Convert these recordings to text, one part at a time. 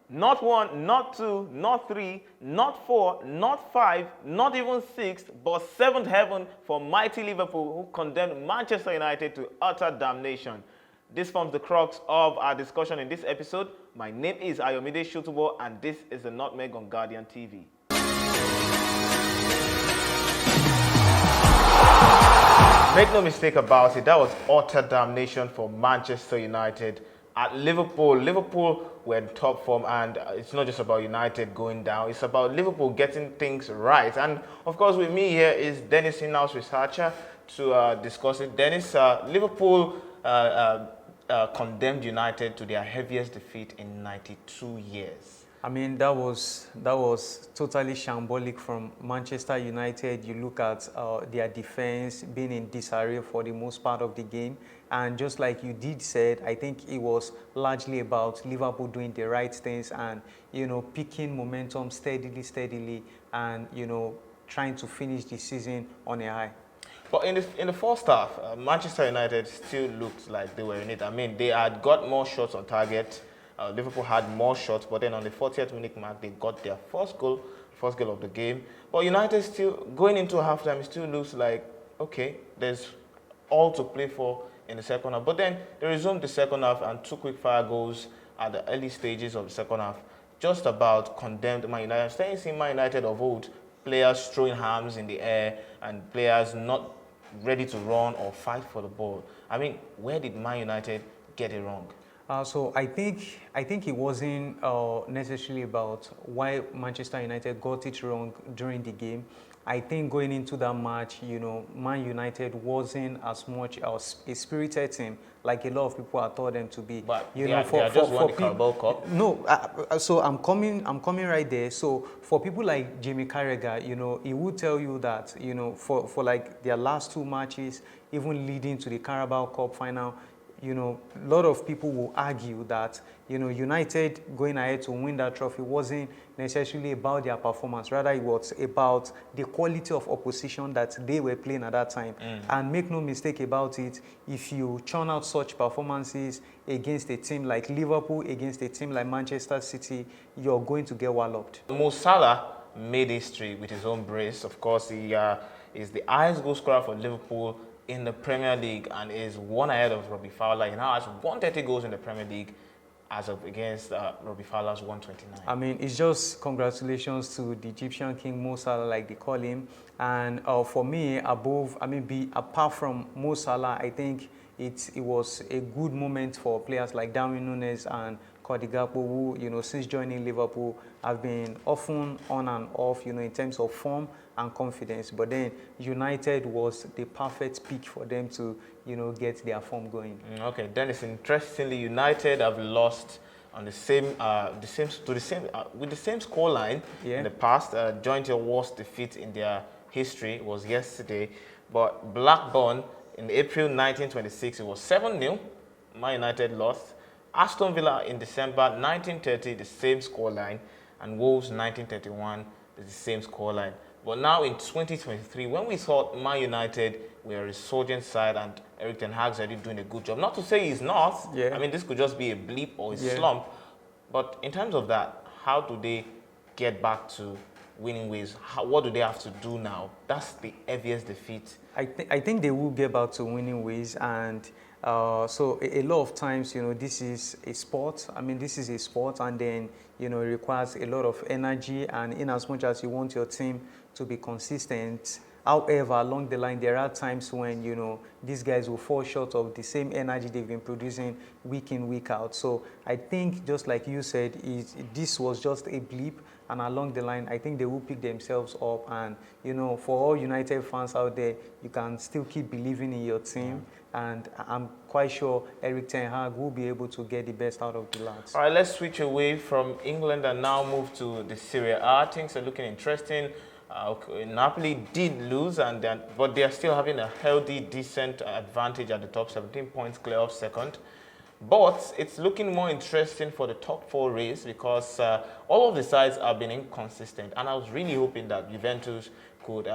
Not one, not two, not three, not four, not five, not even six, but seventh heaven for mighty Liverpool, who condemned Manchester United to utter damnation. This forms the crux of our discussion in this episode. My name is Ayomide Shotubo, and this is the Nutmeg on Guardian TV. Make no mistake about it, that was utter damnation for Manchester United. At Liverpool were in top form, and it's not just about United going down, it's about Liverpool getting things right. And of course, with me here is Dennis, in-house researcher, to discuss it. Dennis, Liverpool condemned United to their heaviest defeat in 92 years. I mean, that was totally shambolic from Manchester United. You look at their defense being in disarray for the most part of the game. And just like you did said, I think it was largely about Liverpool doing the right things and, picking momentum steadily and, trying to finish the season on a high. But in the first half, Manchester United still looked like they were in it. I mean, they had got more shots on target. Liverpool had more shots, but then on the 40th minute mark, they got their first goal of the game. But United still, going into halftime, it still looks like, okay, there's all to play for in the second half. But then they resumed the second half, and two quick fire goals at the early stages of the second half just about condemned Man United. I'm starting to see Man United of old, players throwing arms in the air and players not ready to run or fight for the ball. I mean, where did Man United get it wrong? So I think it wasn't necessarily about why Manchester United got it wrong during the game. I think going into that match, Man United wasn't as much as a spirited team like a lot of people had thought them to be. But they just won the Carabao Cup. No, so I'm coming right there. So for people like Jamie Carragher, he would tell you that for like their last two matches, even leading to the Carabao Cup final, a lot of people will argue that, United going ahead to win that trophy wasn't necessarily about their performance. Rather, it was about the quality of opposition that they were playing at that time. And make no mistake about it, if you churn out such performances against a team like Liverpool, against a team like Manchester City, you're going to get walloped. Mo Salah made history with his own brace. Of course, he is the highest goal scorer for Liverpool in the Premier League and is one ahead of Robbie Fowler. He now has 130 goals in the Premier League as of against Robbie Fowler's 129. I mean, it's just congratulations to the Egyptian King Mo Salah, like they call him. And for me, apart from Mo Salah, I think it was a good moment for players like Darwin Núñez and Cody Gakpo, who, since joining Liverpool, have been often on and off, in terms of form and confidence. But then United was the perfect pick for them to, get their form going. Okay, Dennis, interestingly, United have lost on with the same scoreline in the past. Joint their worst defeat in their history was yesterday. But Blackburn in April 1926, it was 7-0. Man United lost. Aston Villa in December 1930, the same scoreline, and Wolves 1931, the same scoreline. But now in 2023, when we thought Man United were a resurgent side and Erik Ten Hag's already doing a good job, not to say he's not, I mean, this could just be a blip or a slump, but in terms of that, how do they get back to winning ways? What do they have to do now? That's the heaviest defeat. I think they will get back to winning ways, and so a lot of times, this is a sport. I mean, this is a sport, and then, it requires a lot of energy, and in as much as you want your team to be consistent, however, along the line, there are times when, these guys will fall short of the same energy they've been producing week in, week out. So I think, just like you said, this was just a blip, and along the line, I think they will pick themselves up. And, for all United fans out there, you can still keep believing in your team. And I'm quite sure Erik Ten Hag will be able to get the best out of the lads. All right, let's switch away from England and now move to the Serie A. Things are looking interesting. Napoli did lose, but they are still having a healthy, decent advantage at the top, 17 points clear of second. But it's looking more interesting for the top four race because all of the sides have been inconsistent. And I was really hoping that Juventus could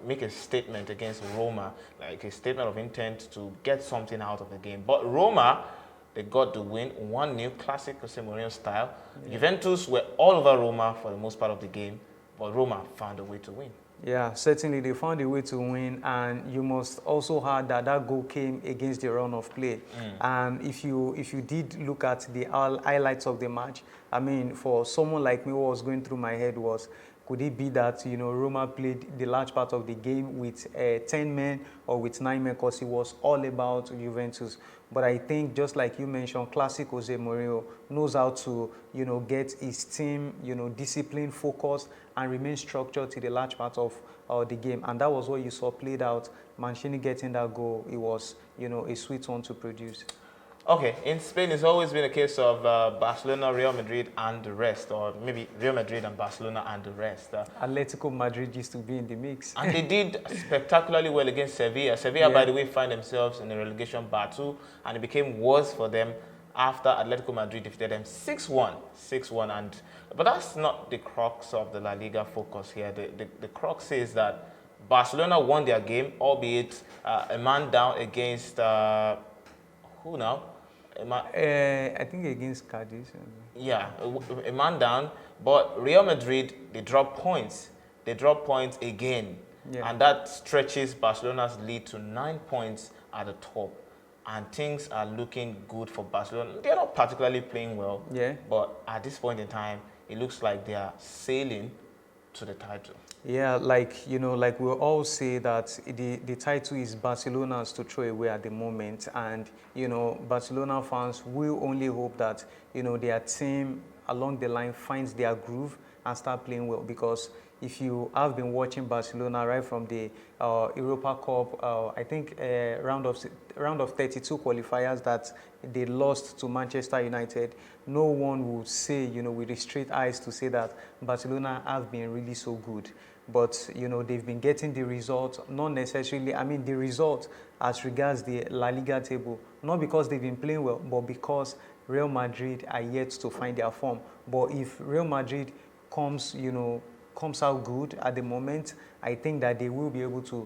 make a statement against Roma, like a statement of intent to get something out of the game. But Roma They got the win, 1-0, classic Jose Mourinho style. Juventus were all over Roma for the most part of the game, but Roma found a way to win. Yeah, certainly they found a way to win, and you must also add that that goal came against the run of play. And if you did look at the highlights of the match, I mean, for someone like me, what was going through my head was, could it be that, you know, Roma played the large part of the game with 10 men or with 9 men, because it was all about Juventus. But I think, just like you mentioned, classic Jose Mourinho knows how to, you know, get his team, you know, disciplined, focused, and remain structured to the large part of the game. And that was what you saw played out. Mancini getting that goal, it was, you know, a sweet one to produce. Okay, in Spain, it's always been a case of Barcelona, Real Madrid, and the rest, or maybe Real Madrid and Barcelona and the rest. Atletico Madrid used to be in the mix. And they did spectacularly well against Sevilla. Sevilla, by the way, find themselves in a relegation battle, and it became worse for them after Atletico Madrid defeated them 6-1. 6-1. But that's not the crux of the La Liga focus here. The crux is that Barcelona won their game, albeit a man down against, who now? I think against Cadiz. Yeah, a man down. But Real Madrid, they drop points. They drop points again. Yeah. And that stretches Barcelona's lead to 9 points at the top. And things are looking good for Barcelona. They're not particularly playing well. Yeah. But at this point in time, it looks like they are sailing to the title. Yeah, like, you know, like we'll all say that the title is Barcelona's to throw away at the moment. And, you know, Barcelona fans will only hope that, you know, their team along the line finds their groove and start playing well. Because if you have been watching Barcelona right from the Europa Cup, I think round of 32 qualifiers that they lost to Manchester United, no one would say, you know, with the straight eyes to say that Barcelona have been really so good. But, you know, they've been getting the result, not necessarily, I mean, the result as regards the La Liga table, not because they've been playing well, but because Real Madrid are yet to find their form. But if Real Madrid comes out good at the moment, I think that they will be able to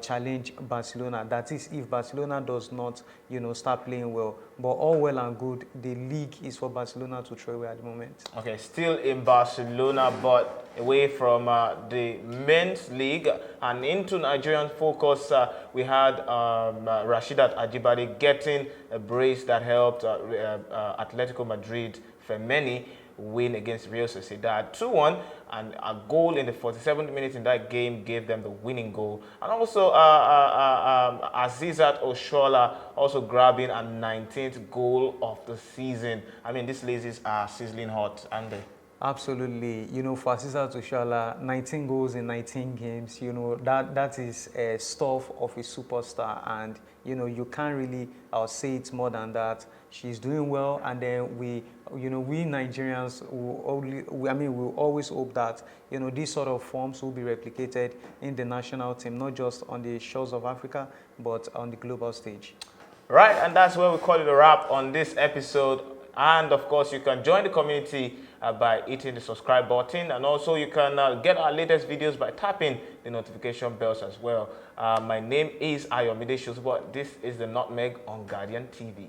challenge Barcelona. That is, if Barcelona does not, you know, start playing well. But all well and good, the league is for Barcelona to throw away at the moment. Okay, still in Barcelona, but away from the men's league and into Nigerian focus, we had Rasheedat Ajibade getting a brace that helped Atletico Madrid Femeni win against Real Sociedad 2-1, and a goal in the 47th minute in that game gave them the winning goal. And also Azizat Oshoala also grabbing a 19th goal of the season. I mean, these ladies are sizzling hot, aren't they? Absolutely. You know, for Azizat Oshoala, 19 goals in 19 games, you know, that is stuff of a superstar, and, you know, you can't really say it more than that. She's doing well, and then we Nigerians will always hope that, you know, these sort of forms will be replicated in the national team, not just on the shores of Africa, but on the global stage. Right, and that's where we call it a wrap on this episode. And of course, you can join the community by hitting the subscribe button, and also you can get our latest videos by tapping the notification bells as well. My name is Ayomide Shotubo. This is the Nutmeg on Guardian TV.